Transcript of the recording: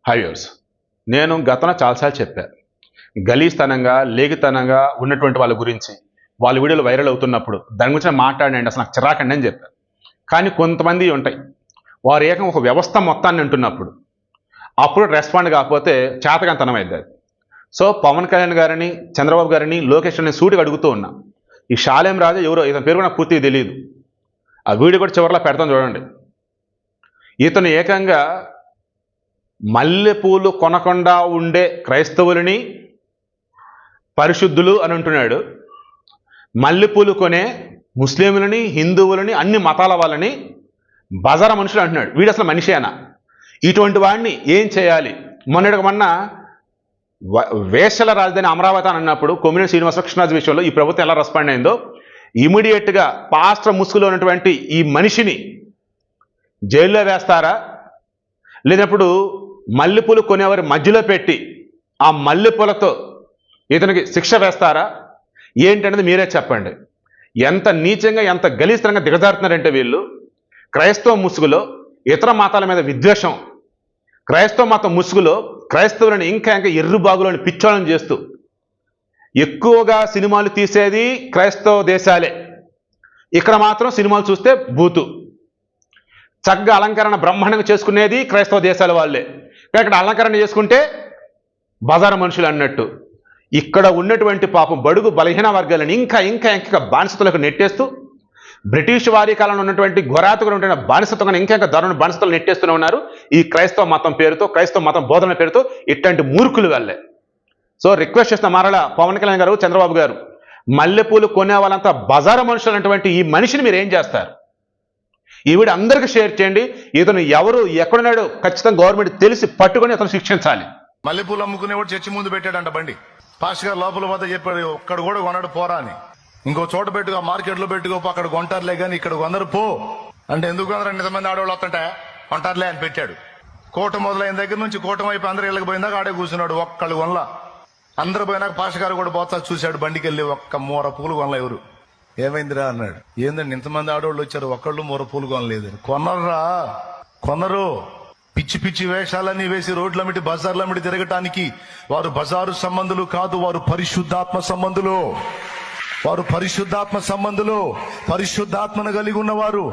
హైవ్యూర్స్ నేను గతంలో చాలాసార్లు చెప్పాను. గలీస్తనంగా లేగితనంగా ఉన్నటువంటి వాళ్ళ గురించి వాళ్ళ వీడియోలు వైరల్ అవుతున్నప్పుడు దాని గురించి నేను మాట్లాడండి, అసలు నాకు చిరాకండి అని చెప్పాను. కానీ కొంతమంది ఉంటాయి, వారు ఏకం ఒక వ్యవస్థ మొత్తాన్ని అంటున్నప్పుడు అప్పుడు రెస్పాండ్ కాకపోతే చేతకంతనం అయింది అది. సో పవన్ కళ్యాణ్ గారిని, చంద్రబాబు గారిని, లోకేష్ గారిని సూటిగా అడుగుతూ ఉన్నా. ఈ షాలేం రాజు ఎవరో, ఇతని పేరు నాకు పూర్తిగా తెలియదు. ఆ వీడియో కూడా చివరిలో పెడతాను చూడండి. ఇతను ఏకంగా మల్లెపూలు కొనకుండా ఉండే క్రైస్తవులని పరిశుద్ధులు అని అంటున్నాడు. మల్లెపూలు కొనే ముస్లింలని, హిందువులని, అన్ని మతాల వాళ్ళని బజారా మనుషులు అంటున్నాడు. వీడు అసలు మనిషేనా? ఇటువంటి వాడిని ఏం చేయాలి? మొన్న వేషల రాజధాని అమరావతి అని అన్నప్పుడు కొమ్మినేని శ్రీనివాసకృష్ణరాజు విషయంలో ఈ ప్రభుత్వం ఎలా రెస్పాండ్ అయిందో, ఇమీడియట్గా పాస్టర్ ముసుగులో ఉన్నటువంటి ఈ మనిషిని జైల్లో వేస్తారా, లేనప్పుడు మల్లెపూలు కొనేవారి మధ్యలో పెట్టి ఆ మల్లెపూలతో ఇతనికి శిక్ష వేస్తారా ఏంటనేది మీరే చెప్పండి. ఎంత నీచంగా, ఎంత గలీస్తరంగా దిగజారుతున్నారంటే వీళ్ళు. క్రైస్తవ ముసుగులో ఇతర మతాల మీద విద్వేషం, క్రైస్తవ మతం ముసుగులో క్రైస్తవులను ఇంకా ఎర్రుబాగులను పిచ్చోళం చేస్తూ ఎక్కువగా సినిమాలు తీసేది క్రైస్తవ దేశాలే. ఇక్కడ మాత్రం సినిమాలు చూస్తే బూతు. చక్కగా అలంకరణ బ్రహ్మాండంగా చేసుకునేది క్రైస్తవ దేశాల వాళ్ళే. ఇక్కడ అలంకరణ చేసుకుంటే బజారు మనుషులు అన్నట్టు. ఇక్కడ ఉన్నటువంటి పాపం బడుగు బలహీన వర్గాలను ఇంకా ఇంకా ఇంకా బానిసతులకు నెట్టేస్తూ, బ్రిటిష్ వారి కాలంలో ఉన్నటువంటి ఘోరాతుగా ఉంటున్న బానిసత్వం ఇంకా ఇంకా దారుణ బానిసతలు నెట్టేస్తూనే ఉన్నారు ఈ క్రైస్తవ మతం పేరుతో, క్రైస్తవ మతం బోధన పేరుతో ఇట్లాంటి మూర్ఖులు వాళ్ళే. సో రిక్వెస్ట్ చేసిన మరలా పవన్ కళ్యాణ్ గారు, చంద్రబాబు గారు, మల్లెపూలు కొనే వాళ్ళంతా బజారు మనుషులు అన్నటువంటి ఈ మనిషిని మీరు ఏం చేస్తారు? ఈ వీడియో అందరికీ షేర్ చేయండి. ఇతను ఎవరు, ఎక్కడున్నాడో ఖచ్చితంగా గవర్నమెంట్ తెలిసి పట్టుకొని అతను శిక్షించాలి. మల్లెపూలు అమ్ముకునేవాడు చర్చి ముందు పెట్టాడంట బండి. పాస్టర్ గారు లోపల వద్ద చెప్పాడు, ఒక్కడు కూడా కొనడు పోరా అని. ఇంకో చోట పెట్టుకో, మార్కెట్లో పెట్టుకో, అక్కడ కొంటారులే కానీ ఇక్కడ కొందరు పో అంటే ఎందుకు కొందరు 2 మంది ఆడవాళ్ళు వస్తుంటే కొంటారులే అని పెట్టాడు. కూటం మొదలైన దగ్గర నుంచి కూటం వైపు అందరూ ఇళ్ళకి పోయిందాక ఆడే కూర్చున్నాడు. ఒక్కళ్ళు కొనలా. అందరు పోయినాక పాస్టర్ గారు కూడా పోతా చూశాడు. బండికి వెళ్ళి ఒక్క మూర పూలు కొనలా. ఎవరు ఏమైందిరా అన్నాడు. ఏందండి ఇంతమంది ఆడవాళ్ళు వచ్చారు, ఒక్కళ్ళు మూర పూలు కొనలేదు. కొనర్రా, కొనరు. పిచ్చి పిచ్చి వేషాలన్నీ వేసి రోడ్లమిటి బజార్లమిటి తిరగటానికి వారు బజారు సంబంధులు కాదు, వారు పరిశుద్ధాత్మ సంబంధులు. వారు పరిశుద్ధాత్మ సంబంధులు, పరిశుద్ధాత్మను కలిగి ఉన్నవారు.